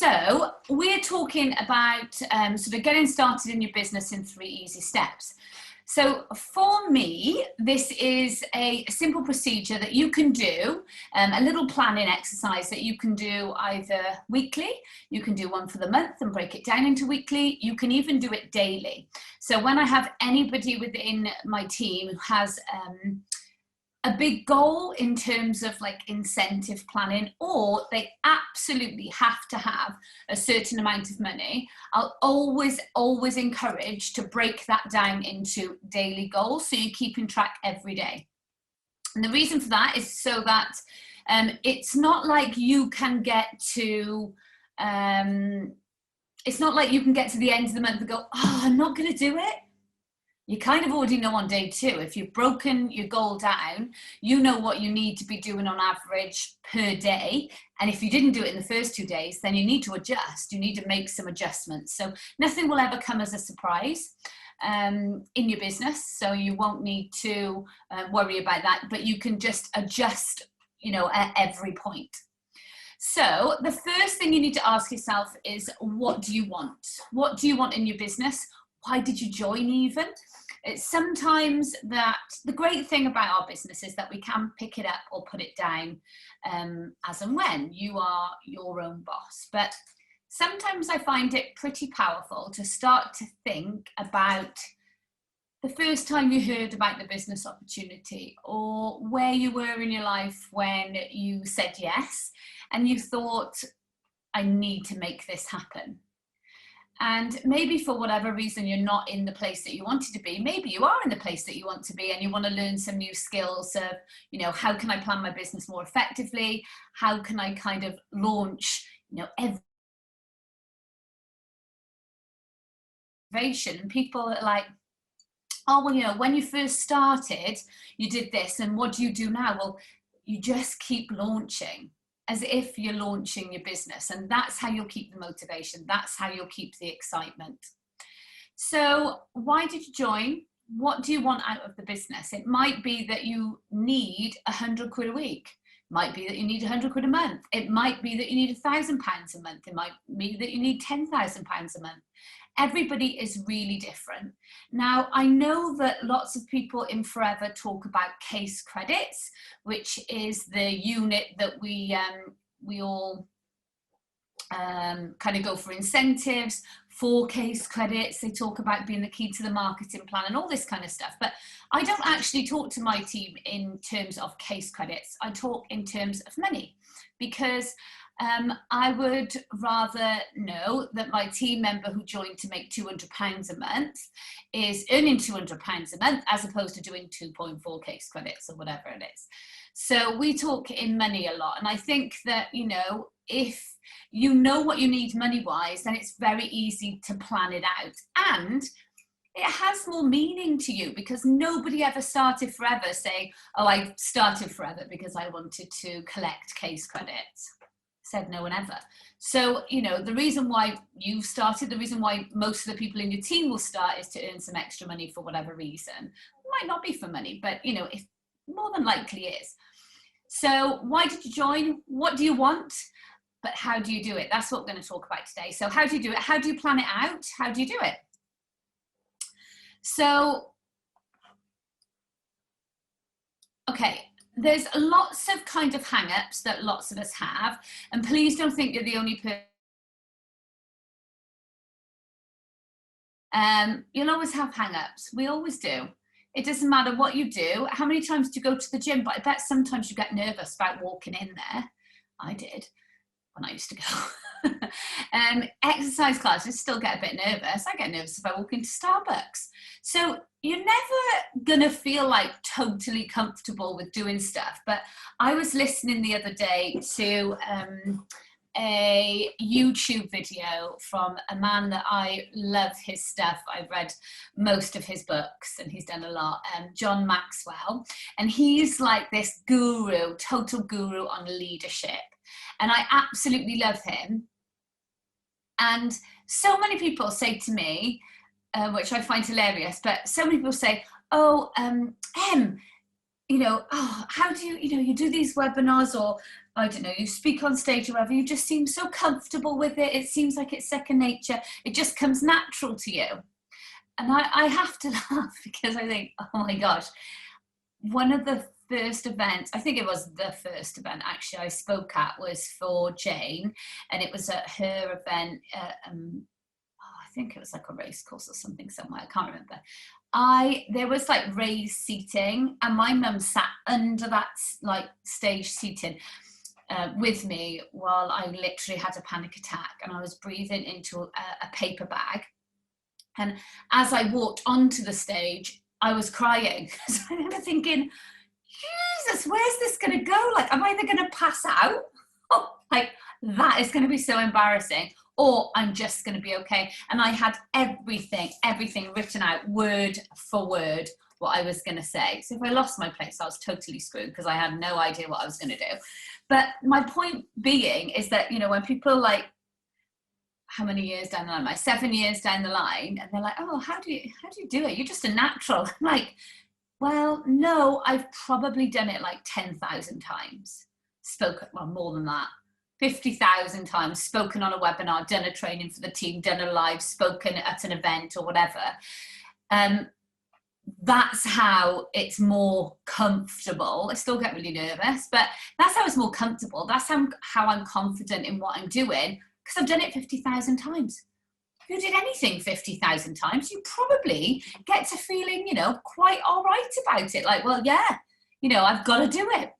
So we're talking about sort of getting started in your business in 3 easy steps. So for me, this is a simple procedure that you can do, a little planning exercise that you can do either weekly, you can do one for the month and break it down into weekly, you can even do it daily. So when I have anybody within my team who has a big goal in terms of like incentive planning, or they absolutely have to have a certain amount of money, I'll always encourage to break that down into daily goals so you're keeping track every day. And the reason for that is so that it's not like you can get to it's not like you can get to the end of the month and go, oh, I'm not going to do it. You kind of already know on day 2, if you've broken your goal down, you know what you need to be doing on average per day. And if you didn't do it in the first 2 days, then you need to adjust. You need to make some adjustments. So nothing will ever come as a surprise in your business. So you won't need to worry about that, but you can just adjust, at every point. So the first thing you need to ask yourself is, what do you want? What do you want in your business? Why did you join even? It's sometimes that the great thing about our business is that we can pick it up or put it down as and when. You are your own boss. But sometimes I find it pretty powerful to start to think about the first time you heard about the business opportunity, or where you were in your life when you said yes and you thought, I need to make this happen. And maybe for whatever reason, you're not in the place that you wanted to be. Maybe you are in the place that you want to be and you want to learn some new skills of, how can I plan my business more effectively? How can I kind of launch, innovation? And people are like, oh, well, when you first started, you did this. And what do you do now? Well, you just keep launching, as if you're launching your business. And that's how you'll keep the motivation. That's how you'll keep the excitement. So why did you join? What do you want out of the business? It might be that you need 100 quid a week. It might be that you need 100 quid a month. It might be that you need £1,000 a month. It might be that you need £10,000 a month. Everybody is really different. Now, I know that lots of people in Forever talk about case credits, which is the unit that we all kind of go for incentives, for case credits. They talk about being the key to the marketing plan and all this kind of stuff. But I don't actually talk to my team in terms of case credits. I talk in terms of money, because I would rather know that my team member who joined to make £200 a month is earning £200 a month, as opposed to doing 2.4 case credits or whatever it is. So we talk in money a lot. And I think that, if you know what you need money-wise, then it's very easy to plan it out. And it has more meaning to you, because nobody ever started Forever saying, oh, I started Forever because I wanted to collect case credits. Said no one ever. So, the reason why you started, the reason why most of the people in your team will start, is to earn some extra money for whatever reason. It might not be for money, but, it more than likely is. So why did you join? What do you want? But how do you do it? That's what we're going to talk about today. So how do you do it? How do you plan it out? How do you do it? So, okay. There's lots of kind of hang-ups that lots of us have, and please don't think you're the only person. You'll always have hang-ups. We always do. It doesn't matter what you do. How many times do you go to the gym? But I bet sometimes you get nervous about walking in there. I did when I used to go. Exercise classes, still get a bit nervous. I get nervous if I walk into Starbucks. So you're never gonna feel like totally comfortable with doing stuff. But I was listening the other day to a YouTube video from a man that I love his stuff. I've read most of his books and he's done a lot, John Maxwell. And he's like this guru, total guru on leadership. And I absolutely love him. And so many people say to me, which I find hilarious, but so many people say, oh, how do you, you do these webinars, or I don't know, you speak on stage or whatever, you just seem so comfortable with it. It seems like it's second nature. It just comes natural to you. And I have to laugh because I think, oh my gosh, one of the first events, I think it was the first event actually I spoke at, was for Jane, and it was at her event. I think it was like a race course or something somewhere. I can't remember. There was like raised seating, and my mum sat under that like stage seating with me while I literally had a panic attack, and I was breathing into a paper bag. And as I walked onto the stage, I was crying. So I remember thinking, Jesus, where's this going to go? Like, am I either going to pass out? Oh, like, that is going to be so embarrassing, or I'm just going to be okay. And I had everything written out word for word what I was going to say. So if I lost my place, I was totally screwed because I had no idea what I was going to do. But my point being is that, you know, when people are like, how many years down the line? Like 7 years down the line, and they're like, oh, how do you do it? You're just a natural. I'm like, well, no, I've probably done it like 10,000 times. Spoken, well, more than that. 50,000 times, spoken on a webinar, done a training for the team, done a live, spoken at an event or whatever. That's how it's more comfortable. I still get really nervous, but that's how it's more comfortable. That's how I'm confident in what I'm doing, because I've done it 50,000 times. If you did anything 50,000 times, you probably get to feeling, you know, quite all right about it. Like, well, yeah, you know, I've got to do it.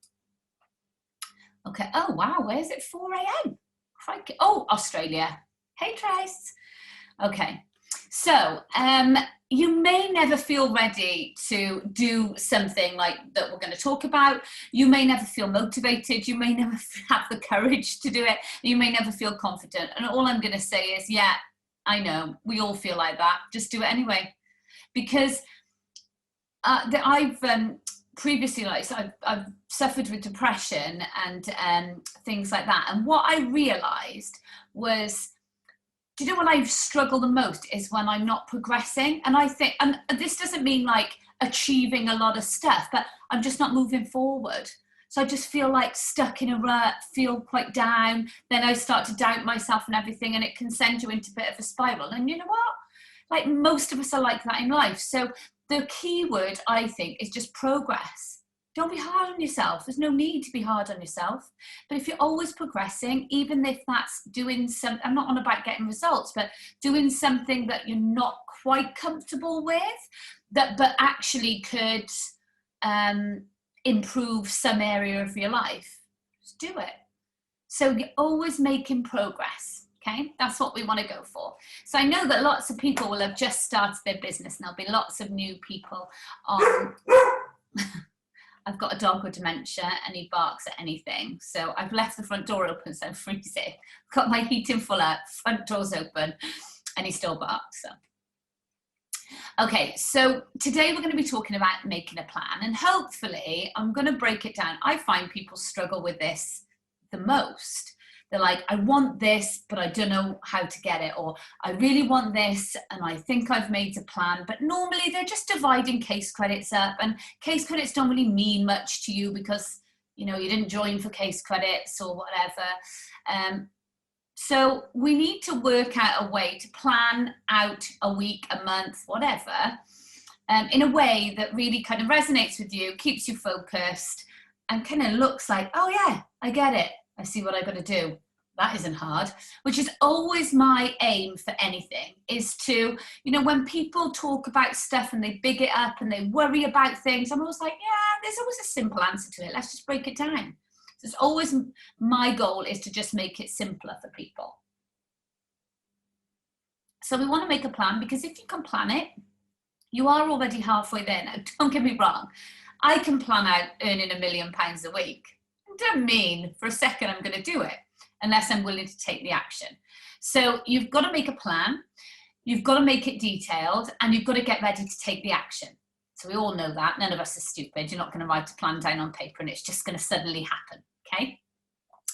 Okay. Oh, wow. Where's it? 4 a.m. Crikey. Oh, Australia. Hey, Trace. Okay. So, you may never feel ready to do something like that we're going to talk about. You may never feel motivated. You may never have the courage to do it. You may never feel confident. And all I'm going to say is, yeah, I know, we all feel like that. Just do it anyway. Because I've previously, like, so I've suffered with depression and things like that. And what I realized was, do you know when I've struggled the most is when I'm not progressing? And I think, and this doesn't mean like achieving a lot of stuff, but I'm just not moving forward. So I just feel like stuck in a rut, feel quite down. Then I start to doubt myself and everything, and it can send you into a bit of a spiral. And you know what? Like, most of us are like that in life. So the key word, I think, is just progress. Don't be hard on yourself. There's no need to be hard on yourself. But if you're always progressing, even if that's doing some, I'm not on about getting results, but doing something that you're not quite comfortable with, but actually could improve some area of your life, just do it. So you're always making progress. Okay, that's what we want to go for. So I know that lots of people will have just started their business, and there'll be lots of new people on. I've got a dog with dementia and he barks at anything. So I've left the front door open, so I'm freezing. I've got my heating full up, front door's open, and he still barks. So. Okay, so today we're going to be talking about making a plan, and hopefully I'm going to break it down. I find people struggle with this the most. They're like, I want this, but I don't know how to get it. Or I really want this, and I think I've made a plan. But normally they're just dividing case credits up. And case credits don't really mean much to you because, you know, you didn't join for case credits or whatever. So we need to work out a way to plan out a week, a month, whatever, in a way that really kind of resonates with you, keeps you focused, and kind of looks like, oh yeah, I get it. I see what I've got to do. That isn't hard, which is always my aim for anything, is to, you know, when people talk about stuff and they big it up and they worry about things, I'm always like, yeah, there's always a simple answer to it. Let's just break it down. So it's always my goal is to just make it simpler for people. So we want to make a plan, because if you can plan it, you are already halfway there. Now, don't get me wrong. I can plan out earning £1 million a week. Don't mean for a second I'm going to do it unless I'm willing to take the action. So you've got to make a plan, you've got to make it detailed, and you've got to get ready to take the action. So we all know that. None of us are stupid. You're not going to write a plan down on paper and it's just going to suddenly happen. Okay.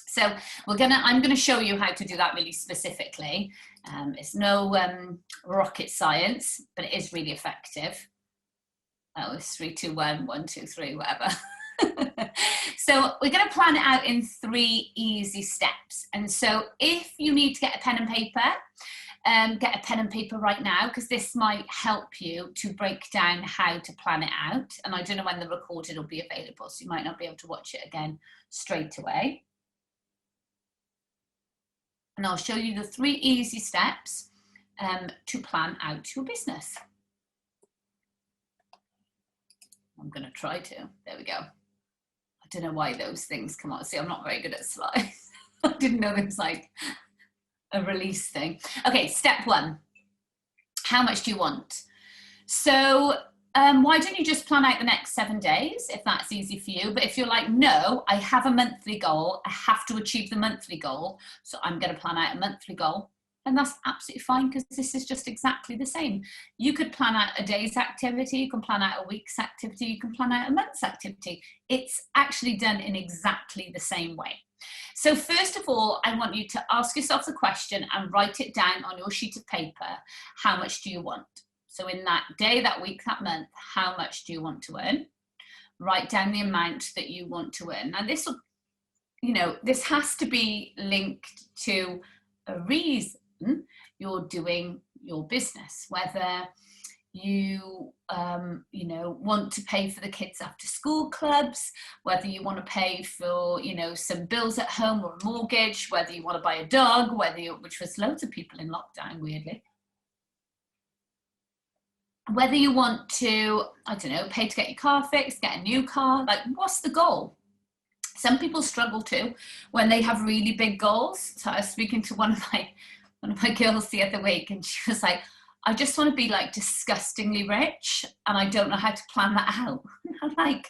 So I'm going to show you how to do that really specifically. It's no rocket science, but it is really effective. Oh, it's 3, 2, 1, 1, 2, 3, whatever. So we're going to plan it out in 3 easy steps. And so if you need to get a pen and paper, get a pen and paper right now, because this might help you to break down how to plan it out. And I don't know when the recording will be available, so you might not be able to watch it again straight away. And I'll show you the 3 easy steps to plan out your business. I'm going to try to. There we go. I don't know why those things come out. See, I'm not very good at slides. I didn't know there was like a release thing. Okay, step 1. How much do you want? So why don't you just plan out the next 7 days, if that's easy for you? But if you're like, no, I have a monthly goal, I have to achieve the monthly goal, so I'm going to plan out a monthly goal, and that's absolutely fine, because this is just exactly the same. You could plan out a day's activity, you can plan out a week's activity, you can plan out a month's activity. It's actually done in exactly the same way. So first of all, I want you to ask yourself the question and write it down on your sheet of paper. How much do you want? So in that day, that week, that month, how much do you want to earn? Write down the amount that you want to earn. Now this will, you know, this has to be linked to a reason you're doing your business, whether you you know, want to pay for the kids after school clubs, whether you want to pay for, you know, some bills at home or a mortgage, whether you want to buy a dog, whether you, which was loads of people in lockdown, weirdly, whether you want to, I don't know, pay to get your car fixed, get a new car, like what's the goal? Some people struggle too when they have really big goals. So I was speaking to one of my girls the other week, and she was like, I just want to be like disgustingly rich, and I don't know how to plan that out. And I'm like,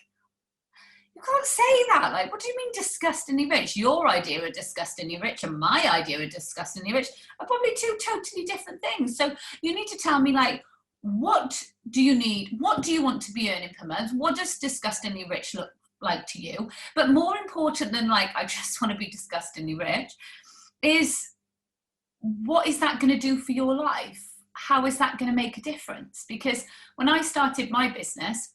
you can't say that. Like, what do you mean disgustingly rich? Your idea of disgustingly rich and my idea of disgustingly rich are probably 2 totally different things. So you need to tell me, like, what do you need? What do you want to be earning per month? What does disgustingly rich look like to you? But more important than like, I just want to be disgustingly rich, is what is that going to do for your life? How is that going to make a difference? Because when I started my business,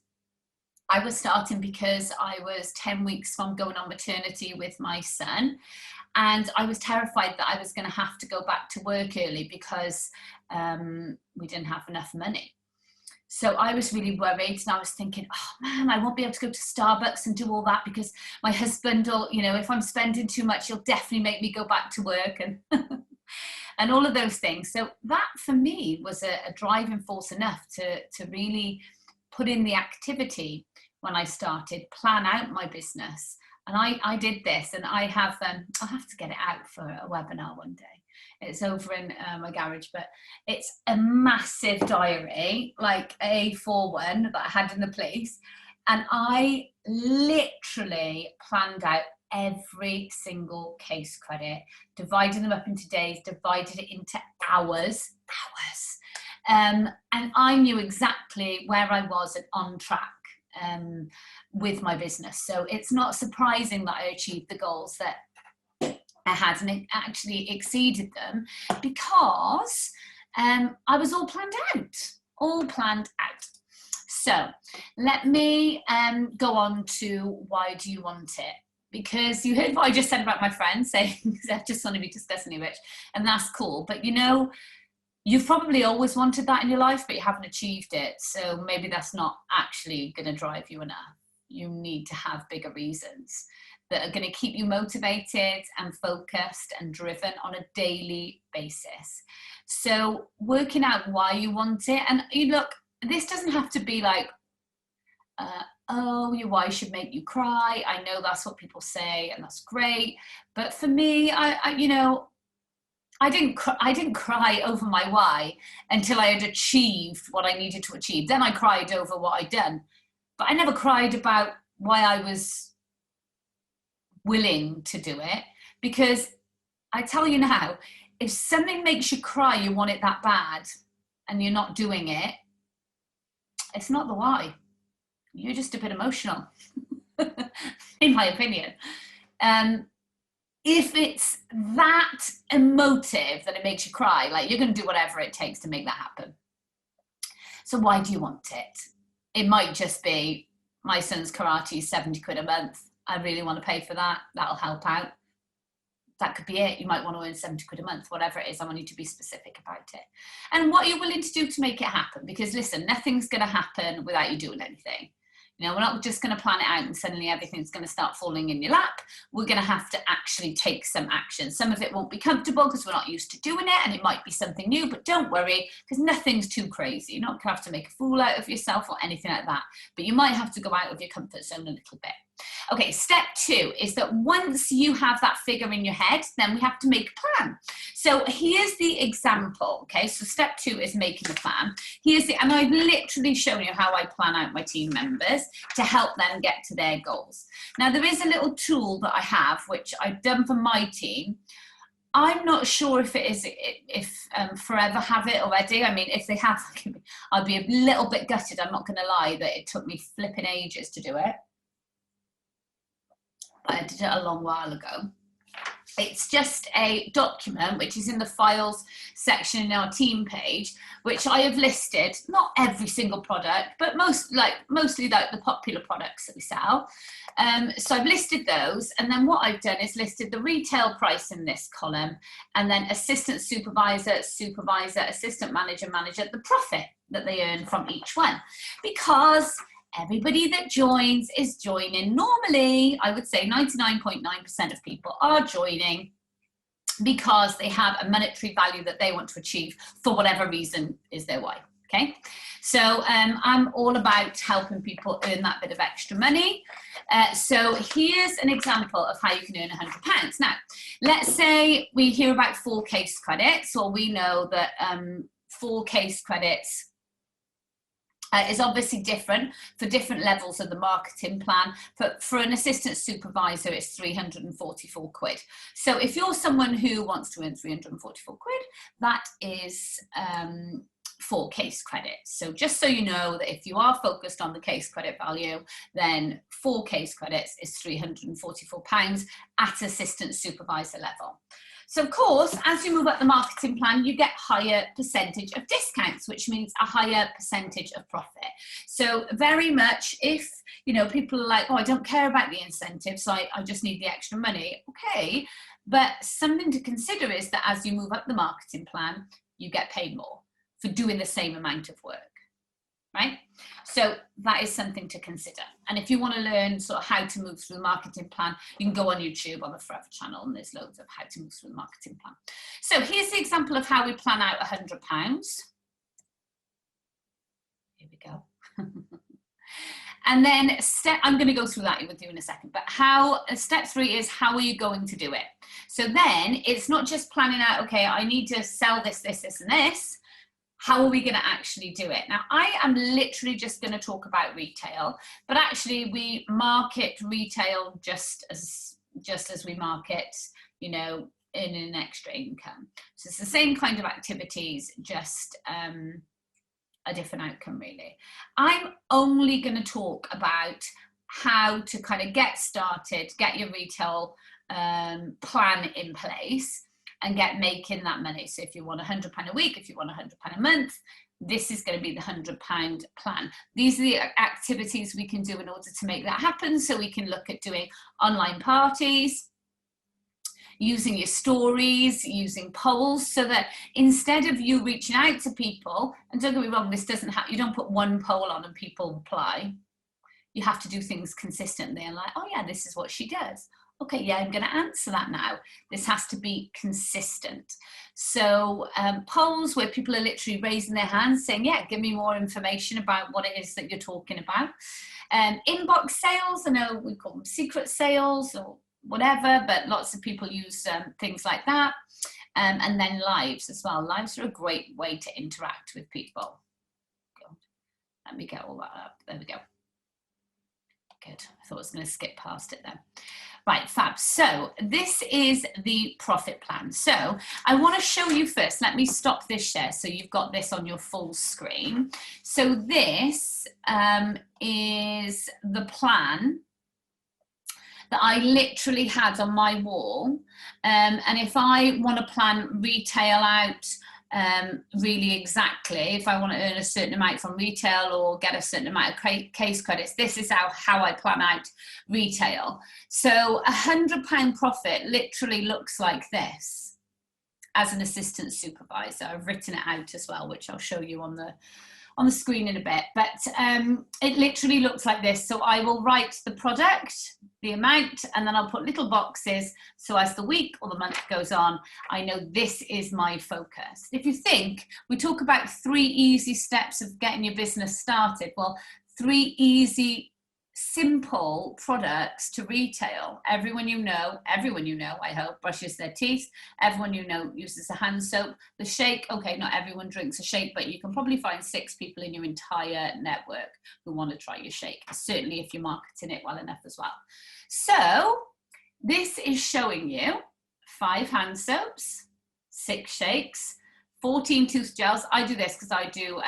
I was starting because I was 10 weeks from going on maternity with my son. And I was terrified that I was going to have to go back to work early because we didn't have enough money. So I was really worried, and I was thinking, oh man, I won't be able to go to Starbucks and do all that because my husband will, you know, if I'm spending too much, he'll definitely make me go back to work and and all of those things. So that for me was a driving force enough to really put in the activity when I started, plan out my business. And I did this, and I have, I'll have to get it out for a webinar one day. It's over in my garage, but it's a massive diary, like a A4 one that I had in the place. And I literally planned out every single case credit, divided them up into days, divided it into hours. And I knew exactly where I was and on track with my business. So it's not surprising that I achieved the goals that I had, and it actually exceeded them because I was all planned out. So let me go on to why do you want it? Because you heard what I just said about my friend saying I just want to be disgustingly rich, and that's cool. But you know, you've probably always wanted that in your life, but you haven't achieved it. So maybe that's not actually going to drive you enough. You need to have bigger reasons that are going to keep you motivated and focused and driven on a daily basis. So working out why you want it, and you look, this doesn't have to be like, oh, your why should make you cry. I know that's what people say, and that's great. But for me, I you know, I didn't cry over my why until I had achieved what I needed to achieve. Then I cried over what I'd done, but I never cried about why I was willing to do it. Because I tell you now, if something makes you cry, you want it that bad, and you're not doing it, it's not the why. You're just a bit emotional, in my opinion. If it's that emotive that it makes you cry, like you're going to do whatever it takes to make that happen. So why do you want it? It might just be, my son's karate is 70 quid a month. I really want to pay for that. That'll help out. That could be it. You might want to earn 70 quid a month, whatever it is. I want you to be specific about it. And what you're willing to do to make it happen. Because listen, nothing's going to happen without you doing anything. You know, we're not just going to plan it out and suddenly everything's going to start falling in your lap. We're going to have to actually take some action. Some of it won't be comfortable because we're not used to doing it, and it might be something new, but don't worry, because nothing's too crazy. You're not going to have to make a fool out of yourself or anything like that, but you might have to go out of your comfort zone a little bit. Okay, step 2 is that once you have that figure in your head, then we have to make a plan. So here's the example, okay? So step 2 is making a plan. And I've literally shown you how I plan out my team members to help them get to their goals. Now, there is a little tool that I have, which I've done for my team. I'm not sure if it is, if Forever have it already. I mean, if they have, I'll be a little bit gutted. I'm not going to lie that it took me flipping ages to do it. I did it a long while ago. It's just a document which is in the files section in our team page, which I have listed, not every single product, but mostly the popular products that we sell. So I've listed those, and then what I've done is listed the retail price in this column, and then assistant supervisor, assistant manager, the profit that they earn from each one. Because everybody that joins is joining. Normally, I would say 99.9% of people are joining because they have a monetary value that they want to achieve for whatever reason is their why. Okay, so I'm all about helping people earn that bit of extra money. So here's an example of how you can earn £100. Now, let's say we hear about 4 case credits, or we know that 4 case credits is obviously different for different levels of the marketing plan. For an assistant supervisor, it's 344 quid. So if you're someone who wants to earn 344 quid, that is 4 case credits. So just so you know that if you are focused on the case credit value, then 4 case credits is £344 at assistant supervisor level. So of course, as you move up the marketing plan, you get higher percentage of discounts, which means a higher percentage of profit. So very much if, you know, people are like, oh, I don't care about the incentives, so I just need the extra money. Okay, but something to consider is that as you move up the marketing plan, you get paid more for doing the same amount of work, right? So that is something to consider. And if you want to learn sort of how to move through the marketing plan, you can go on YouTube on the Forever channel, and there's loads of how to move through the marketing plan. So here's the example of how we plan out £100. Here we go. And then I'm going to go through that with you in a second, but step 3 is how are you going to do it? So then it's not just planning out, okay, I need to sell this, this, this, and this. How are we going to actually do it? Now, I am literally just going to talk about retail, but actually we market retail just as we market, you know, in an extra income. So it's the same kind of activities, just a different outcome, really. I'm only going to talk about how to kind of get started, get your retail plan in place, and get making that money. So if you want £100 a week, if you want £100 a month, this is going to be the £100 plan. These are the activities we can do in order to make that happen. So we can look at doing online parties, using your stories, using polls, so that instead of you reaching out to people, and don't get me wrong, this doesn't have, you don't put one poll on and people reply. You have to do things consistently and like, oh yeah, this is what she does. Okay, yeah, I'm going to answer that now. This has to be consistent. So polls where people are literally raising their hands saying, yeah, give me more information about what it is that you're talking about. Inbox sales, I know we call them secret sales or whatever, but lots of people use things like that. And then lives as well. Lives are a great way to interact with people. Let me get all that up. There we go. Good. I thought I was going to skip past it then. Right, fab. So this is the profit plan. So I want to show you first. Let me stop this share so you've got this on your full screen. So this is the plan that I literally had on my wall. And if I want to plan retail out really exactly if I want to earn a certain amount from retail or get a certain amount of case credits. This is how I plan out retail. So £100 profit literally looks like this as an assistant supervisor. I've written it out as well, which I'll show you on the screen in a bit, but it literally looks like this. So I will write the product, the amount, and then I'll put little boxes. So as the week or the month goes on, I know this is my focus. If you think, we talk about 3 easy steps of getting your business started. Well, 3 easy, simple products to retail. Everyone you know, I hope, brushes their teeth. Everyone you know uses a hand soap. The shake, okay, not everyone drinks a shake, but you can probably find 6 people in your entire network who want to try your shake, certainly if you're marketing it well enough as well. So this is showing you 5 hand soaps, 6 shakes, 14 tooth gels. I do this because I do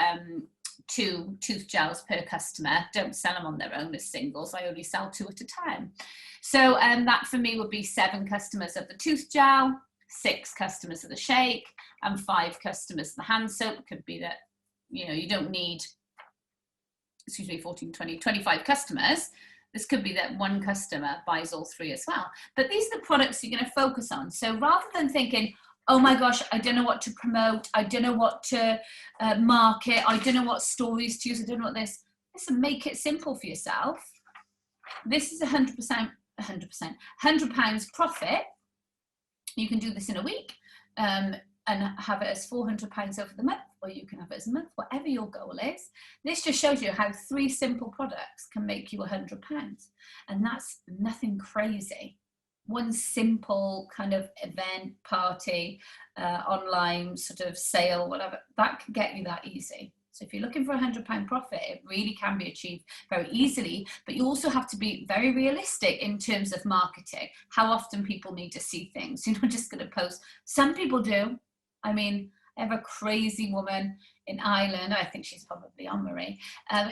2 tooth gels per customer. Don't sell them on their own as singles. I only sell 2 at a time. So that for me would be 7 customers of the tooth gel, 6 customers of the shake, and 5 customers of the hand soap. Could be that, you know, you don't need, 14, 20, 25 customers. This could be that 1 customer buys all 3 as well. But these are the products you're going to focus on. So rather than thinking, oh my gosh, I don't know what to promote, I don't know what to market, I don't know what stories to use, I don't know what this. Listen, make it simple for yourself. This is £100 profit. You can do this in a week and have it as £400 over the month, or you can have it as a month, whatever your goal is. This just shows you how 3 simple products can make you £100. And that's nothing crazy. 1 simple kind of event, party, online sort of sale, whatever, that can get you that easy. So if you're looking for £100 profit, it really can be achieved very easily, but you also have to be very realistic in terms of marketing, how often people need to see things. You're not just going to post. Some people do. I mean, I have a crazy woman in Ireland, I think she's probably on Marie,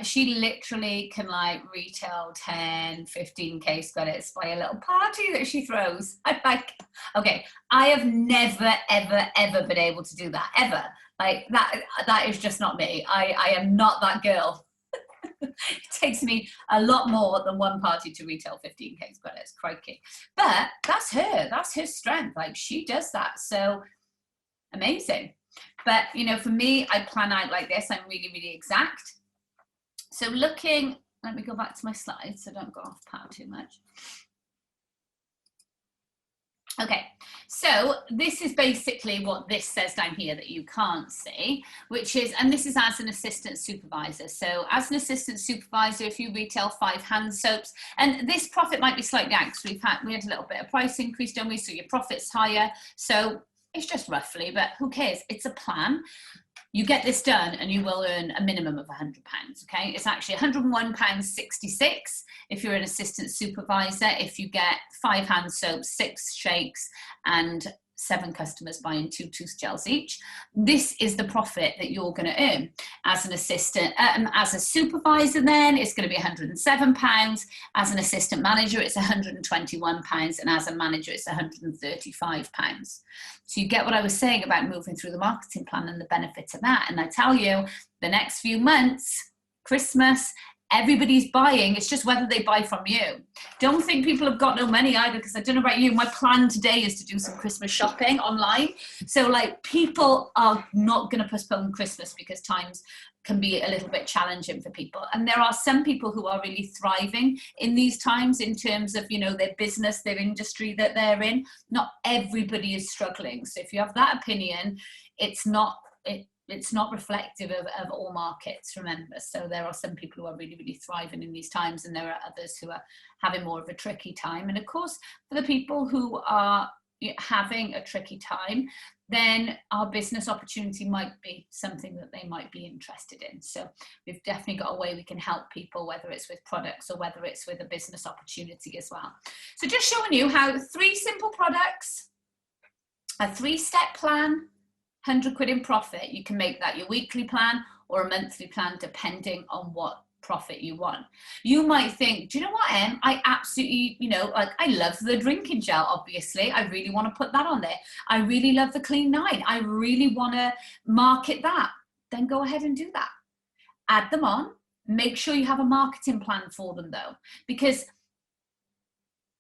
she literally can like retail 10, 15 case credits by a little party that she throws. I'm like, okay, I have never, ever, ever been able to do that, ever. Like that is just not me. I am not that girl. It takes me a lot more than 1 party to retail 15 case credits, crikey. But that's her strength. Like she does that, so amazing. But, you know, for me, I plan out like this. I'm really, really exact. So looking, let me go back to my slides so don't go off path too much. Okay, so this is basically what this says down here that you can't see, which is, and this is as an assistant supervisor. So as an assistant supervisor, if you retail 5 hand soaps, and this profit might be slightly out because we had a little bit of price increase, don't we? So your profit's higher. So it's just roughly, but who cares? It's a plan. You get this done and you will earn a minimum of £100, okay? It's actually £101.66 if you're an assistant supervisor, if you get 5 hand soaps, 6 shakes, and 7 customers buying 2 tooth gels each. This is the profit that you're going to earn as an assistant. As a supervisor then, it's going to be £107. As an assistant manager, it's £121. And as a manager, it's £135. So you get what I was saying about moving through the marketing plan and the benefits of that. And I tell you, the next few months, Christmas, everybody's buying. It's just whether they buy from you. Don't think people have got no money either, because I don't know about you, my plan today is to do some Christmas shopping online. So like, people are not going to postpone Christmas because times can be a little bit challenging for people. And there are some people who are really thriving in these times in terms of, you know, their business, their industry that they're in. Not everybody is struggling. So if you have that opinion, it's not reflective of all markets, remember. So there are some people who are really, really thriving in these times, and there are others who are having more of a tricky time. And of course, for the people who are having a tricky time, then our business opportunity might be something that they might be interested in. So we've definitely got a way we can help people, whether it's with products or whether it's with a business opportunity as well. So just showing you how 3 simple products, a 3-step plan, £100 in profit. You can make that your weekly plan or a monthly plan, depending on what profit you want. You might think, do you know what, Em? I absolutely, like, I love the drinking gel, obviously. I really want to put that on there. I really love the Clean 9. I really want to market that. Then go ahead and do that. Add them on. Make sure you have a marketing plan for them, though, because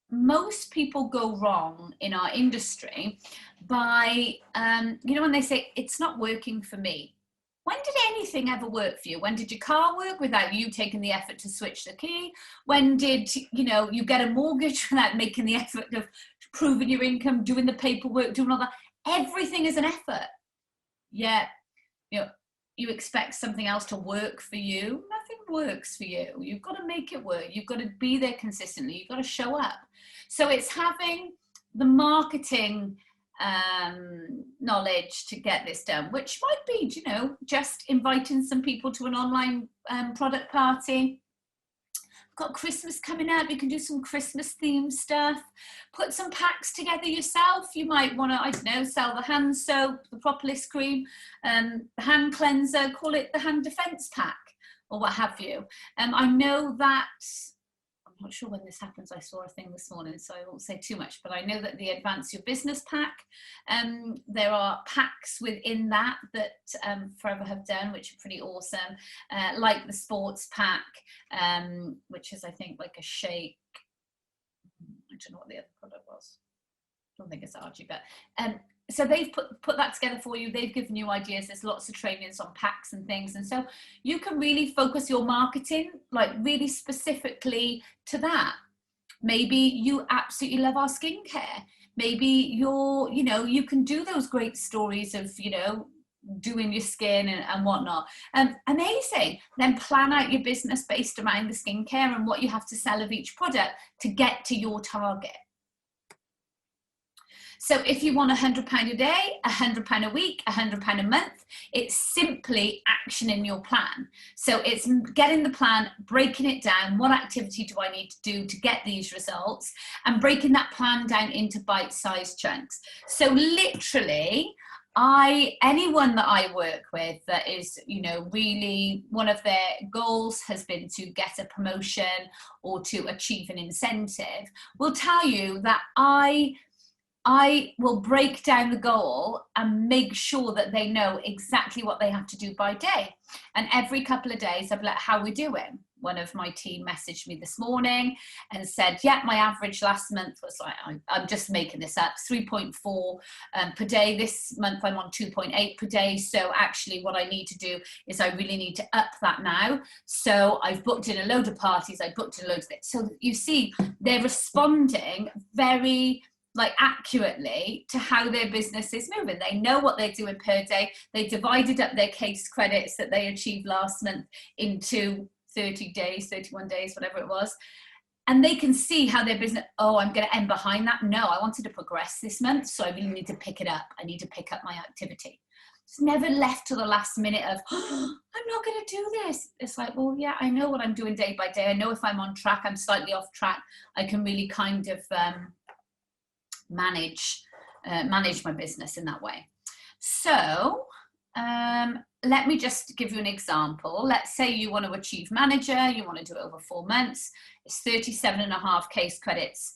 most people go wrong in our industry by, when they say, it's not working for me. When did anything ever work for you? When did your car work without you taking the effort to switch the key? When did, you get a mortgage without making the effort of proving your income, doing the paperwork, doing all that? Everything is an effort. Yeah, you expect something else to work for you. Nothing works for you. You've got to make it work. You've got to be there consistently. You've got to show up. So it's having the marketing knowledge to get this done, which might be, just inviting some people to an online product party. Got Christmas coming up, you can do some Christmas themed stuff. Put some packs together yourself. You might want to, I don't know, sell the hand soap, the propolis cream, the hand cleanser, call it the hand defense pack or what have you. I know that, I'm not sure when this happens, I saw a thing this morning, so I won't say too much, but I know that the Advance Your Business pack, there are packs within that Forever have done, which are pretty awesome, like the sports pack, which is, I think, like a shake. I don't know what the other product was. I don't think it's Archie, but so they've put that together for you. They've given you ideas. There's lots of trainings on packs and things. And so you can really focus your marketing, like really specifically to that. Maybe you absolutely love our skincare. Maybe you can do those great stories of, doing your skin and whatnot. Amazing. Then plan out your business based around the skincare and what you have to sell of each product to get to your target. So if you want £100 a day, £100 a week, £100 a month, it's simply action in your plan. So it's getting the plan, breaking it down. What activity do I need to do to get these results? And breaking that plan down into bite-sized chunks. So literally, anyone that I work with that is, really one of their goals has been to get a promotion or to achieve an incentive, will tell you that I will break down the goal and make sure that they know exactly what they have to do by day. And every couple of days, I'll be like, how are we doing? One of my team messaged me this morning and said, yeah, my average last month was like, I'm just making this up, 3.4 per day. This month I'm on 2.8 per day. So actually what I need to do is I really need to up that now. So I've booked in a load of parties. I booked in loads of it. So you see, they're responding very accurately to how their business is moving. They know what they're doing per day. They divided up their case credits that they achieved last month into 30 days, 31 days, whatever it was. And they can see how their business, I'm going to end behind that. No, I wanted to progress this month, so I really need to pick it up. I need to pick up my activity. It's never left to the last minute of, I'm not going to do this. It's like, well, yeah, I know what I'm doing day by day. I know if I'm on track, I'm slightly off track, I can really kind of manage my business in that way. So let me just give you an example. Let's say you want to achieve manager, you want to do it over 4 months. It's 37.5 case credits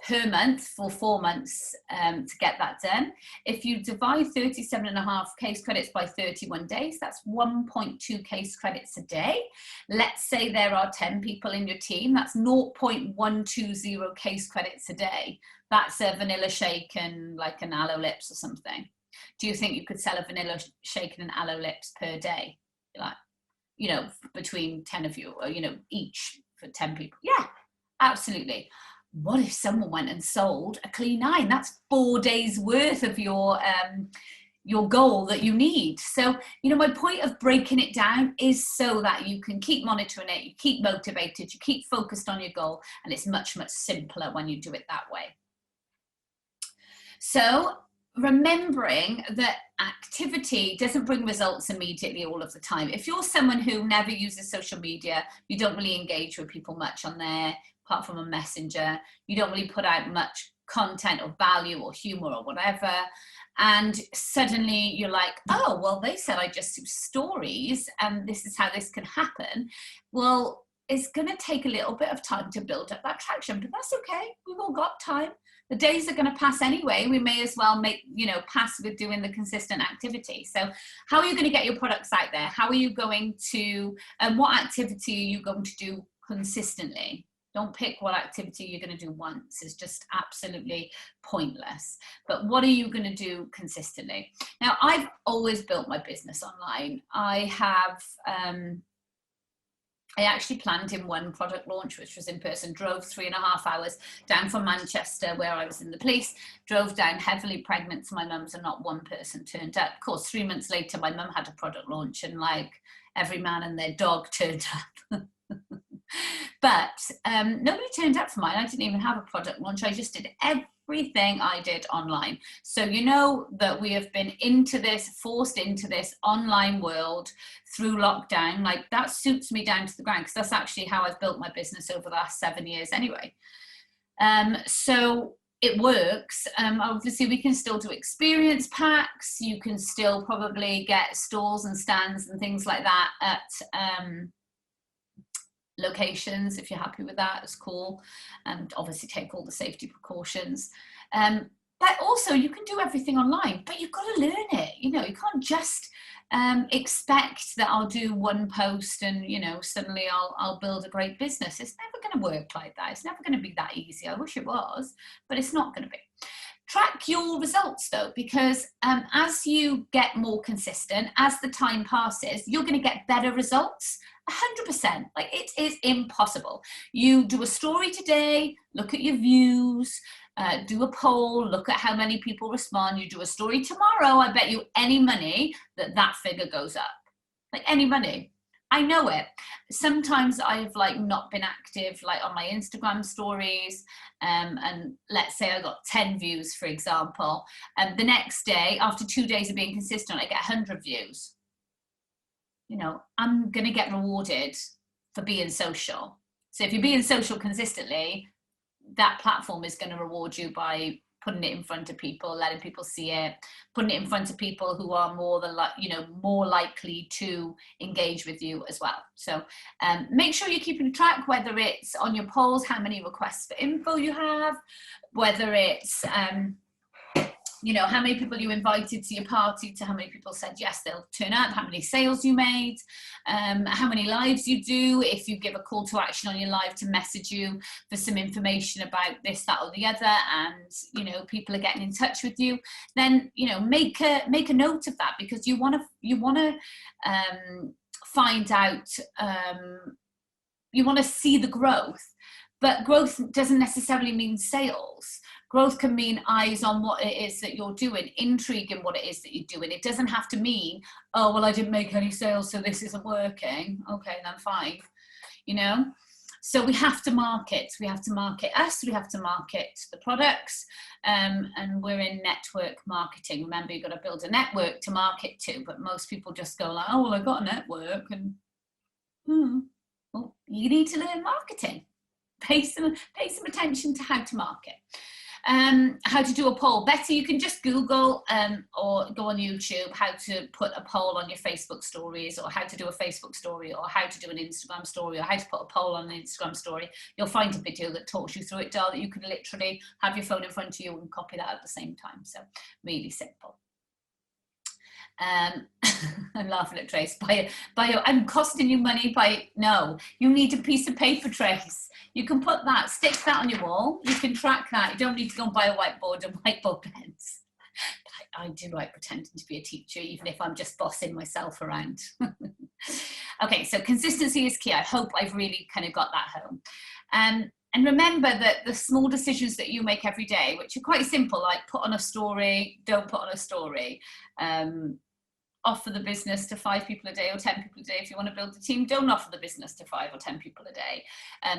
per month for 4 months to get that done. If you divide 37.5 case credits by 31 days, that's 1.2 case credits a day. Let's say there are 10 people in your team, that's 0.120 case credits a day. That's a vanilla shake and like an aloe lips or something. Do you think you could sell a vanilla shake and an aloe lips per day? Between 10 of you, or, each for 10 people? Yeah, absolutely. What if someone went and sold a Clean 9? That's 4 days worth of your goal that you need. So, my point of breaking it down is so that you can keep monitoring it, you keep motivated, you keep focused on your goal, and it's much, much simpler when you do it that way. So remembering that activity doesn't bring results immediately all of the time. If you're someone who never uses social media, you don't really engage with people much on there, apart from a messenger, you don't really put out much content or value or humor or whatever, And suddenly you're like, oh, well, they said I just do stories and this is how this can happen. Well, it's going to take a little bit of time to build up that traction, but that's okay. We've all got time. The days are going to pass anyway. We may as well pass with doing the consistent activity. So how are you going to get your products out there? How are you going to, what activity are you going to do consistently? Don't pick what activity you're going to do once. It's just absolutely pointless. But what are you going to do consistently? Now, I've always built my business online. I actually planned in one product launch, which was in person, drove 3.5 hours down from Manchester, where I was in the police, drove down heavily pregnant to my mum's, and not one person turned up. Of course, 3 months later, my mum had a product launch and like every man and their dog turned up. But nobody turned up for mine. I didn't even have a product launch. I just did everything I did online. So you know that we have been forced into this online world through lockdown. Like that suits me down to the ground, because that's actually how I've built my business over the last 7 years anyway. So it works. Obviously we can still do experience packs. You can still probably get stalls and stands and things like that at locations. If you're happy with that, it's cool. And obviously take all the safety precautions. But also you can do everything online, but you've got to learn it. You know, you can't just expect that I'll do one post and, you know, suddenly I'll build a great business. It's never going to work like that. It's never going to be that easy. I wish it was, but it's not going to be. Track your results though, because as you get more consistent, as the time passes, you're going to get better results. 100%. Like it is impossible. You do a story today, look at your views, do a poll, look at how many people respond. You do a story tomorrow, I bet you any money that figure goes up. Like any money. I know it. Sometimes I've like not been active like on my Instagram stories, and let's say I got 10 views, for example, and the next day, after 2 days of being consistent, I get 100 views. You know, I'm going to get rewarded for being social. So if you're being social consistently, that platform is going to reward you by putting it in front of people, letting people see it, putting it in front of people who are more likely to engage with you as well. So make sure you're keeping track, whether it's on your polls, how many requests for info you have, whether it's how many people you invited to your party, to how many people said yes, they'll turn up, how many sales you made, how many lives you do, if you give a call to action on your live to message you for some information about this, that or the other, and people are getting in touch with you, then make a note of that, because you want to find out, you want to see the growth. But growth doesn't necessarily mean sales. Growth can mean eyes on what it is that you're doing, intrigue in what it is that you're doing. It doesn't have to mean, oh, well, I didn't make any sales, so this isn't working. Okay, then fine. So we have to market. We have to market us. We have to market the products. And we're in network marketing. Remember, you've got to build a network to market to. But most people just go like, oh, well, I got a network. And well, you need to learn marketing. Pay some attention to how to market. How to do a poll. Better, you can just Google or go on YouTube how to put a poll on your Facebook stories, or how to do a Facebook story, or how to do an Instagram story, or how to put a poll on an Instagram story. You'll find a video that talks you through it, that you can literally have your phone in front of you and copy that at the same time. So really simple. I'm laughing at Trace. I'm costing you money no, you need a piece of paper, Trace. You can put that, stick that on your wall. You can track that. You don't need to go and buy a whiteboard and whiteboard pens. I do like pretending to be a teacher, even if I'm just bossing myself around. Okay, so consistency is key. I hope I've really kind of got that home. And remember that the small decisions that you make every day, which are quite simple, like put on a story, don't put on a story, offer the business to 5 people a day or 10 people a day. If you want to build a team, don't offer the business to 5 or 10 people a day.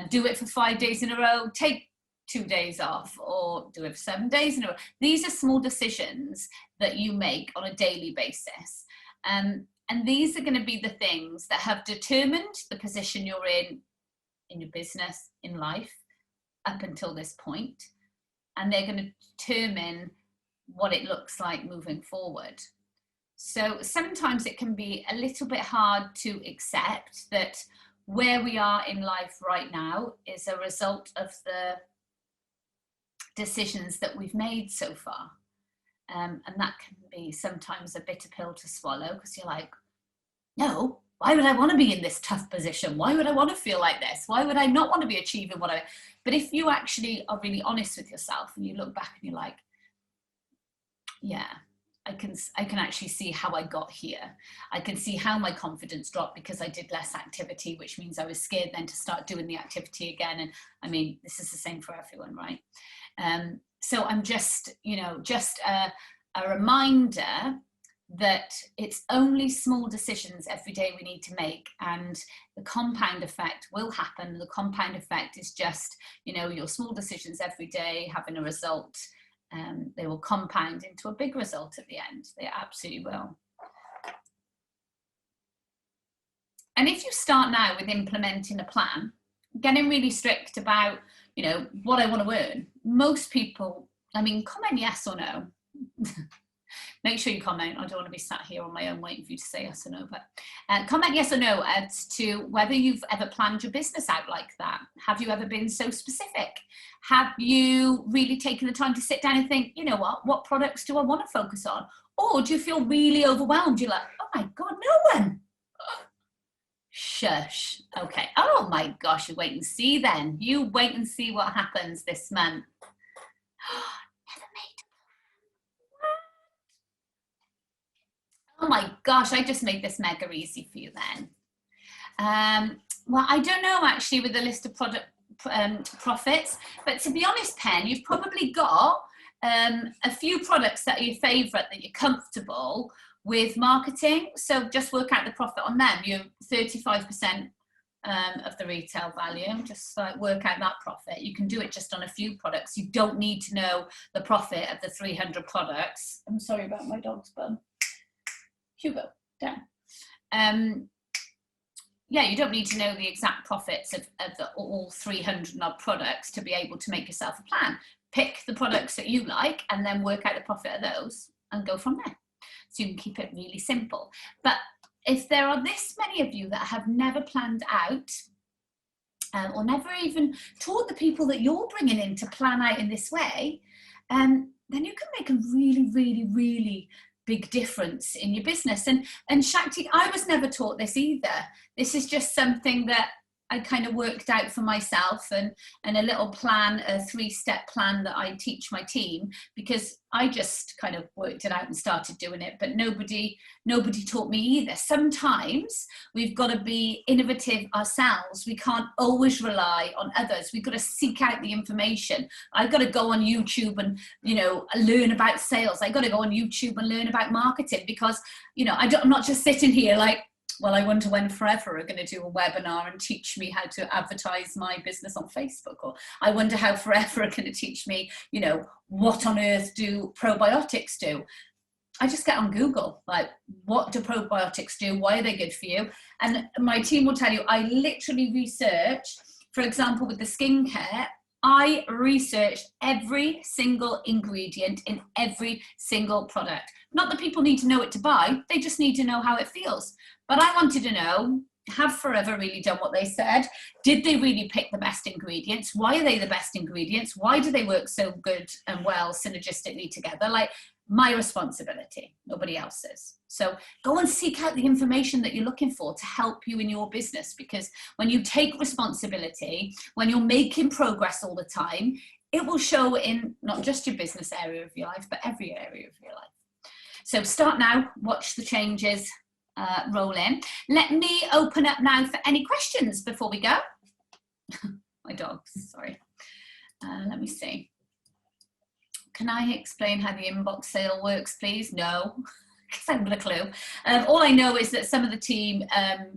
Do it for 5 days in a row, take 2 days off, or do it for 7 days in a row. These are small decisions that you make on a daily basis. And these are going to be the things that have determined the position you're in your business, in life, up until this point. And they're going to determine what it looks like moving forward. So sometimes it can be a little bit hard to accept that where we are in life right now is a result of the decisions that we've made so far. And that can be sometimes a bitter pill to swallow, because you're like, no, why would I want to be in this tough position? Why would I want to feel like this? Why would I not want to be achieving what I... But if you actually are really honest with yourself and you look back and you're like, yeah, I can actually see how I got here. I can see how my confidence dropped because I did less activity, which means I was scared then to start doing the activity again. And I mean, this is the same for everyone, right? So I'm just, just a reminder that it's only small decisions every day we need to make, and the compound effect will happen. The compound effect is just, your small decisions every day having a result. They will compound into a big result at the end. They absolutely will. And if you start now with implementing a plan, getting really strict about, what I want to earn, most people, comment yes or no. Make sure you comment. I don't want to be sat here on my own waiting for you to say yes or no, but comment yes or no as to whether you've ever planned your business out like that. Have you ever been so specific? Have you really taken the time to sit down and think, what products do I want to focus on? Or do you feel really overwhelmed? You're like, oh my God, no one. Shush. Okay. Oh my gosh, you wait and see then. You wait and see what happens this month. Never made. Oh my gosh, I just made this mega easy for you then. Well, I don't know actually with the list of product profits, but to be honest, Pen, you've probably got a few products that are your favorite, that you're comfortable with marketing. So just work out the profit on them. You're 35% of the retail value. Just like work out that profit. You can do it just on a few products. You don't need to know the profit of the 300 products. I'm sorry about my dog's bum. Hugo, down. Yeah, you don't need to know the exact profits of all 300 odd products to be able to make yourself a plan. Pick the products that you like and then work out the profit of those and go from there. So you can keep it really simple. But if there are this many of you that have never planned out or never even taught the people that you're bringing in to plan out in this way, then you can make a really, really, really big difference in your business. And Shakti, I was never taught this either. This is just something that I kind of worked out for myself, and a little plan, a 3-step plan that I teach my team, because I just kind of worked it out and started doing it, but nobody taught me either. Sometimes we've got to be innovative ourselves. We can't always rely on others. We've got to seek out the information. I've got to go on YouTube and, learn about sales. I've got to go on YouTube and learn about marketing, because, I'm not just sitting here like, well, I wonder when Forever are going to do a webinar and teach me how to advertise my business on Facebook. Or I wonder how Forever are going to teach me, what on earth do probiotics do? I just get on Google, like, what do probiotics do? Why are they good for you? And my team will tell you, I literally research, for example, with the skincare, I researched every single ingredient in every single product. Not that people need to know it to buy, they just need to know how it feels. But I wanted to know, have Forever really done what they said? Did they really pick the best ingredients? Why are they the best ingredients? Why do they work so good and well synergistically together? Like, my responsibility, nobody else's. So go and seek out the information that you're looking for to help you in your business, because when you take responsibility, when you're making progress all the time, it will show in not just your business area of your life, but every area of your life. So start now, watch the changes roll in. Let me open up now for any questions before we go. My dogs, sorry. Let me see. Can I explain how the inbox sale works, please? No, because I haven't got a clue. All I know is that some of the team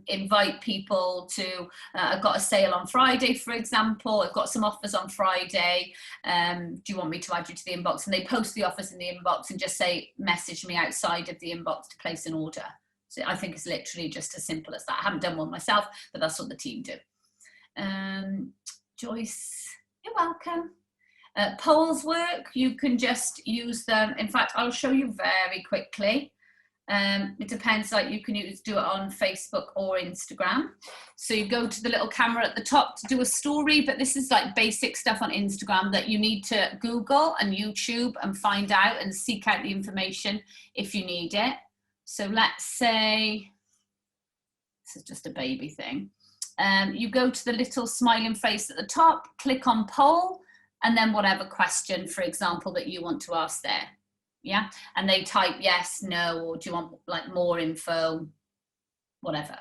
invite people to, I've got a sale on Friday, for example. I've got some offers on Friday. Do you want me to add you to the inbox? And they post the offers in the inbox and just say, message me outside of the inbox to place an order. So I think it's literally just as simple as that. I haven't done one myself, but that's what the team do. Joyce, you're welcome. Polls work, you can just use them. In fact, I'll show you very quickly. It depends, like you can do it on Facebook or Instagram. So you go to the little camera at the top to do a story, but this is like basic stuff on Instagram that you need to Google and YouTube and find out and seek out the information if you need it. So let's say, this is just a baby thing. You go to the little smiling face at the top, click on poll, and then whatever question, for example, that you want to ask there. Yeah, and they type yes, no, or do you want like more info, whatever.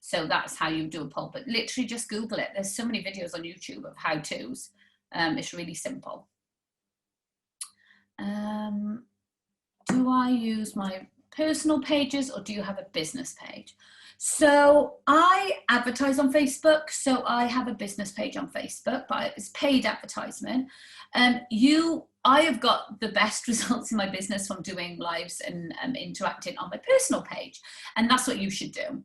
So that's how you do a poll, but literally just Google it. There's so many videos on YouTube of how-tos. It's really simple. Do I use my personal pages or do you have a business page? So I advertise on Facebook, so I have a business page on Facebook, but it's paid advertisement. I have got the best results in my business from doing lives and interacting on my personal page, and that's what you should do.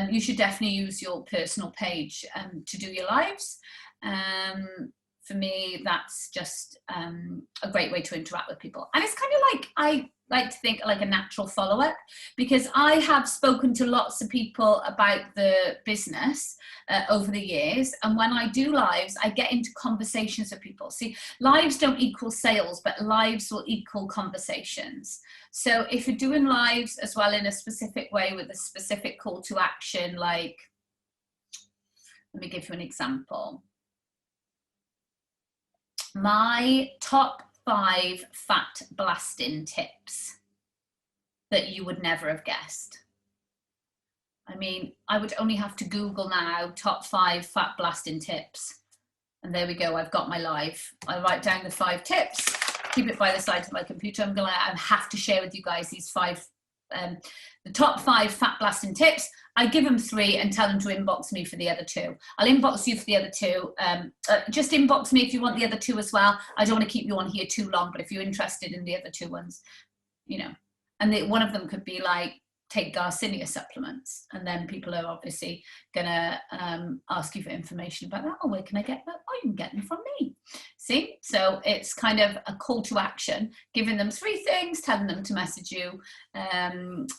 You should definitely use your personal page to do your lives. For me, that's just a great way to interact with people. And it's kind of like, I like to think like a natural follow-up, because I have spoken to lots of people about the business over the years. And when I do lives, I get into conversations with people. See, lives don't equal sales, but lives will equal conversations. So if you're doing lives as well in a specific way with a specific call to action, like, let me give you an example. My top 5 fat blasting tips that you would never have guessed. I mean, I would only have to Google now, top 5 fat blasting tips. And there we go, I've got my live. I write down the 5 tips, keep it by the side of my computer. I have to share with you guys these 5, the top 5 fat blasting tips. I give them 3 and tell them to inbox me for the other 2. I'll inbox you for the other 2. Just inbox me if you want the other 2 as well. I don't want to keep you on here too long, but if you're interested in the other 2 ones, you know. And one of them could be like, take Garcinia supplements. And then people are obviously gonna ask you for information about that. Oh, where can I get that? Oh, you can get them from me. See? So it's kind of a call to action, giving them 3 things, telling them to message you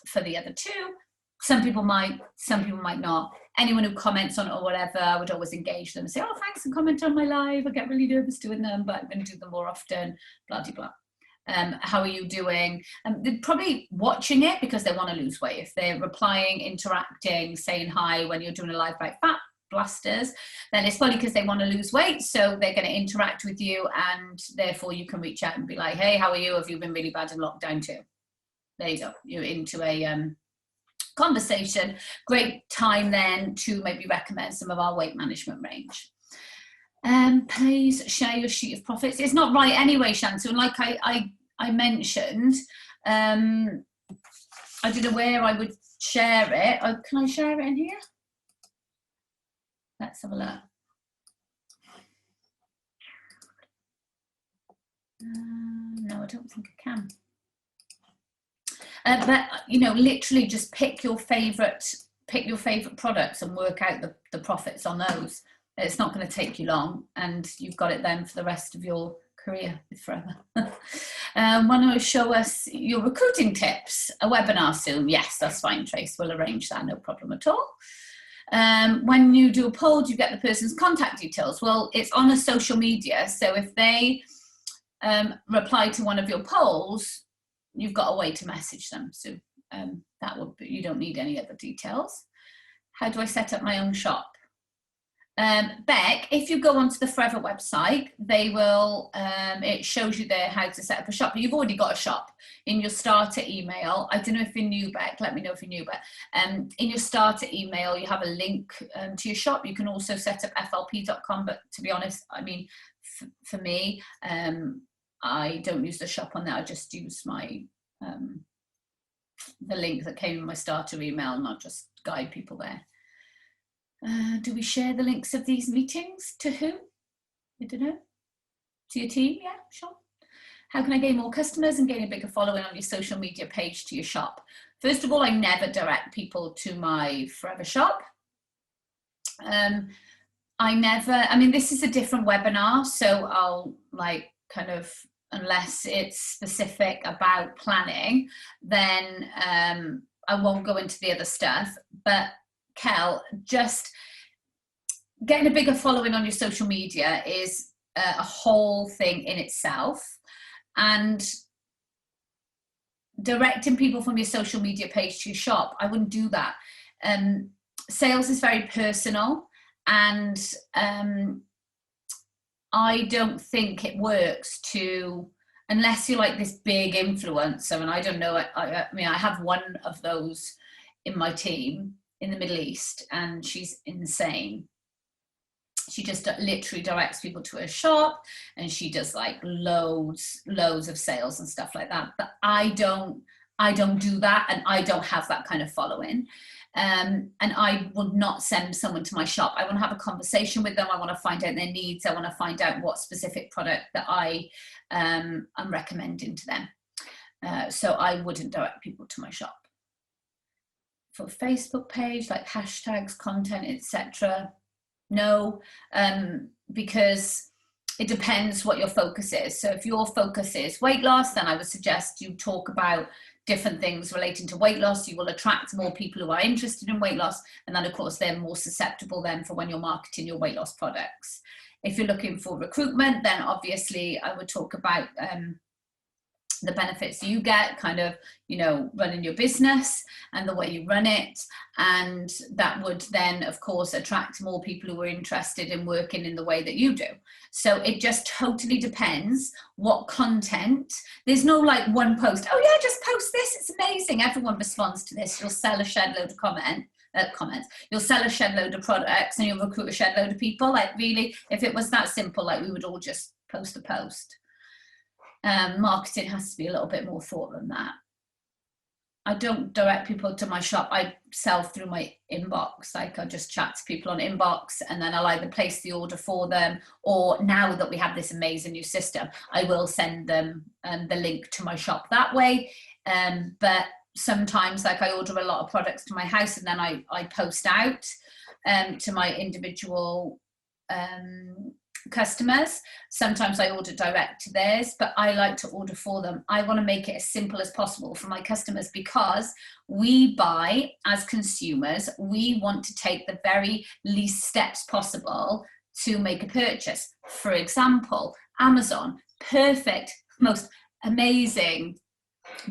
for the other 2. Some people might not. Anyone who comments on it or whatever, I would always engage them and say, oh, thanks for commenting on my live. I get really nervous doing them, but I'm going to do them more often, blah, blah, blah. How are you doing? They're probably watching it because they want to lose weight. If they're replying, interacting, saying hi when you're doing a live about fat blasters, then it's probably because they want to lose weight. So they're going to interact with you, and therefore you can reach out and be like, hey, how are you? Have you been really bad in lockdown too? There you go. You're into a conversation. Great time then to maybe recommend some of our weight management range. Please share your sheet of profits. It's not right anyway, Shantu. Like I mentioned, I don't know where I would share it. Can I share it in here? Let's have a look. No, I don't think I can. But you know, literally just pick your favorite products and work out the profits on those. It's not going to take you long, and you've got it then for the rest of your career, forever. Want to show us your recruiting tips? A webinar soon? Yes, that's fine, Trace. We'll arrange that, no problem at all. When you do a poll, do you get the person's contact details? Well, it's on a social media, so if they reply to one of your polls, you've got a way to message them. So that would be, you don't need any other details. How do I set up my own shop? Beck, if you go onto the Forever website, they will, it shows you there how to set up a shop. But you've already got a shop in your starter email. I don't know if you're new, Beck, let me know if you're new, but in your starter email, you have a link to your shop. You can also set up flp.com, but to be honest, I mean, for me, I don't use the shop on there. I just use my, the link that came in my starter email, not just guide people there. Do we share the links of these meetings? To who? I don't know. To your team? Yeah, sure. How can I gain more customers and gain a bigger following on your social media page to your shop? First of all, I never direct people to my Forever shop. I mean, this is a different webinar, so I'll like kind of, unless it's specific about planning, then I won't go into the other stuff. But Kel, just getting a bigger following on your social media is a whole thing in itself, and directing people from your social media page to your shop, I wouldn't do that. Sales is very personal, and I don't think it works to, unless you're like this big influencer, and I don't know, I mean, I have one of those in my team in the Middle East, and she's insane. She just literally directs people to her shop, and she does like loads of sales and stuff like that. But I don't do that, and I don't have that kind of following. And I would not send someone to my shop. I want to have a conversation with them. I want to find out their needs. I want to find out what specific product that I am recommending to them. So I wouldn't direct people to my shop. For Facebook page, like hashtags, content, etc. No, because it depends what your focus is. So if your focus is weight loss, then I would suggest you talk about different things relating to weight loss. You will attract more people who are interested in weight loss, and then of course they're more susceptible then for when you're marketing your weight loss products. If you're looking for recruitment, then obviously I would talk about the benefits you get, kind of, you know, running your business and the way you run it. And that would then, of course, attract more people who are interested in working in the way that you do. So it just totally depends what content. There's no like one post, oh yeah, just post this, it's amazing, everyone responds to this, you'll sell a shed load of comments, you'll sell a shed load of products, and you'll recruit a shed load of people. Like, really, if it was that simple, like, we would all just post a post. Marketing has to be a little bit more thought than that. I don't direct people to my shop. I sell through my inbox. Like, I just chat to people on inbox, and then I'll either place the order for them, or now that we have this amazing new system, I will send them the link to my shop that way. But sometimes, like, I order a lot of products to my house, and then I post out to my individual customers. Sometimes I order direct to theirs, but I like to order for them. I want to make it as simple as possible for my customers, because we buy, as consumers, we want to take the very least steps possible to make a purchase. For example, Amazon, perfect, most amazing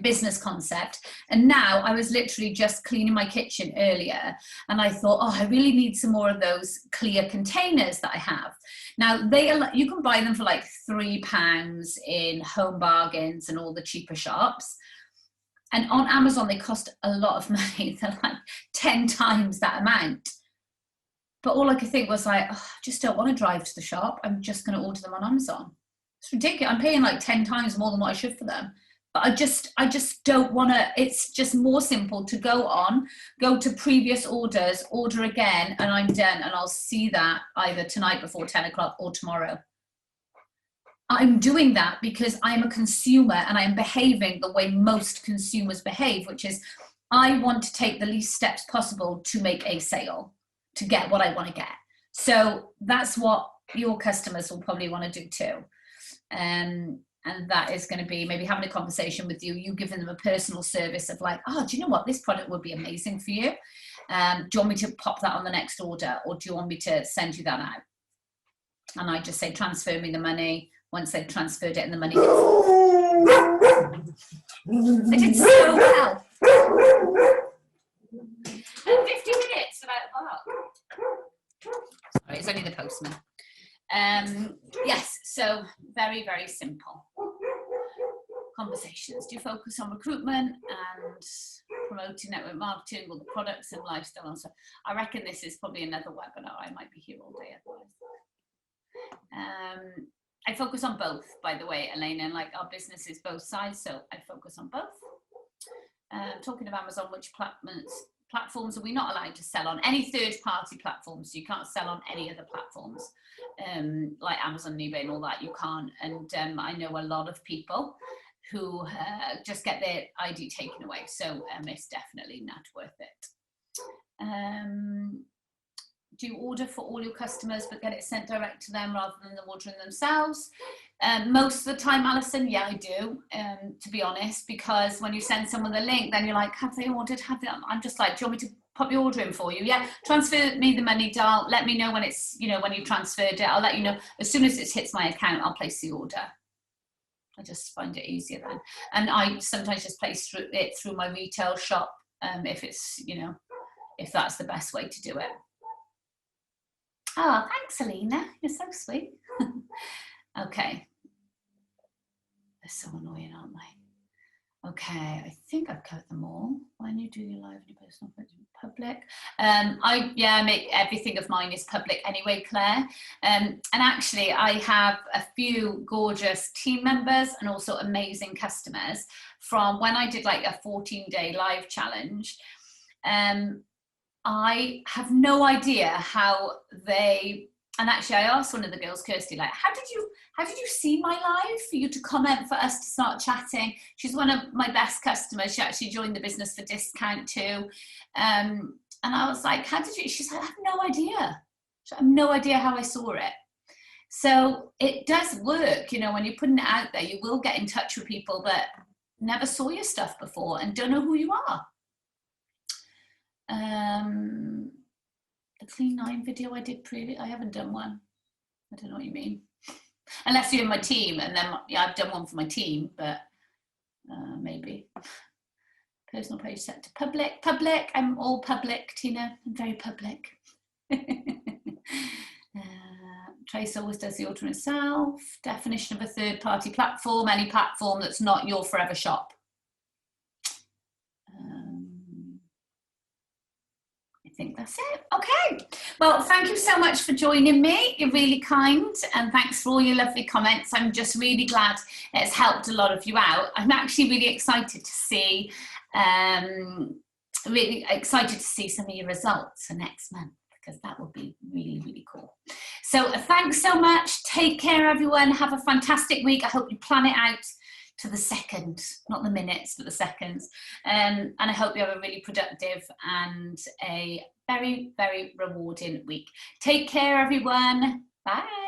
business concept. And now I was literally just cleaning my kitchen earlier, and I thought, oh, I really need some more of those clear containers that I have. Now, you can buy them for like £3 in Home Bargains and all the cheaper shops. And on Amazon, they cost a lot of money. They're like 10 times that amount. But all I could think was like, oh, I just don't want to drive to the shop. I'm just going to order them on Amazon. It's ridiculous. I'm paying like 10 times more than what I should for them. But I just don't want to. It's just more simple to go to previous orders, order again, and I'm done. And I'll see that either tonight before 10 o'clock or tomorrow. I'm doing that because I'm a consumer, and I'm behaving the way most consumers behave, which is I want to take the least steps possible to make a sale, to get what I want to get. So that's what your customers will probably want to do too. And that is going to be maybe having a conversation with you giving them a personal service of like, oh, do you know what? This product would be amazing for you. Do you want me to pop that on the next order, or do you want me to send you that out? And I just say, transfer me the money. Once they've transferred it and the money I did so well. 50 minutes about the park. Sorry, it's only the postman. Yes, so very, very simple conversations. Do you focus on recruitment and promoting network marketing, or the products and lifestyle? So I reckon this is probably another webinar. I might be here all day otherwise. I focus on both, by the way, Elena, and like our business is both sides, so I focus on both. Talking of Amazon, which platforms are we not allowed to sell on? Any third-party platforms. So you can't sell on any other platforms, like Amazon, eBay, and all that. You can't. And I know a lot of people who just get their ID taken away. So it's definitely not worth it. Do you order for all your customers but get it sent direct to them rather than them ordering themselves? Most of the time, Alison, yeah, I do, to be honest, because when you send someone the link, then you're like, have they ordered? Have they? I'm just like, do you want me to pop your order in for you? Yeah, transfer me the money, Dal. Let me know when it's, you know, when you transferred it. I'll let you know. As soon as it hits my account, I'll place the order. I just find it easier then. And I sometimes just place it through my retail shop, if it's, you know, if that's the best way to do it. Oh, thanks, Alina. You're so sweet. Okay. They're so annoying, aren't they? Okay, I think I've covered them all. When you do your live and your personal public, I make everything of mine is public anyway, Claire. And actually, I have a few gorgeous team members and also amazing customers from when I did like a 14-day live challenge. I have no idea how they, and actually I asked one of the girls, Kirsty, like, how did you see my live for you to comment for us to start chatting? She's one of my best customers. She actually joined the Business for Discount too. And I was like, how did you? She's like, I have no idea. I have no idea how I saw it. So it does work, you know, when you're putting it out there, you will get in touch with people that never saw your stuff before and don't know who you are. The Clean 9 video I did previously, I haven't done one. I don't know what you mean. Unless you're in my team, and then yeah, I've done one for my team, but maybe. Personal page set to public. Public, I'm all public, Tina. I'm very public. Trace always does the order herself. Definition of a third-party platform, any platform that's not your forever shop. I think that's it. Okay. Well, thank you so much for joining me. You're really kind, and thanks for all your lovely comments. I'm just really glad it's helped a lot of you out. I'm actually really excited to see, some of your results for next month, because that will be really, really cool. So thanks so much. Take care, everyone. Have a fantastic week. I hope you plan it out to the second, not the minutes, but the seconds. And I hope you have a really productive and a very, very rewarding week. Take care, everyone. Bye.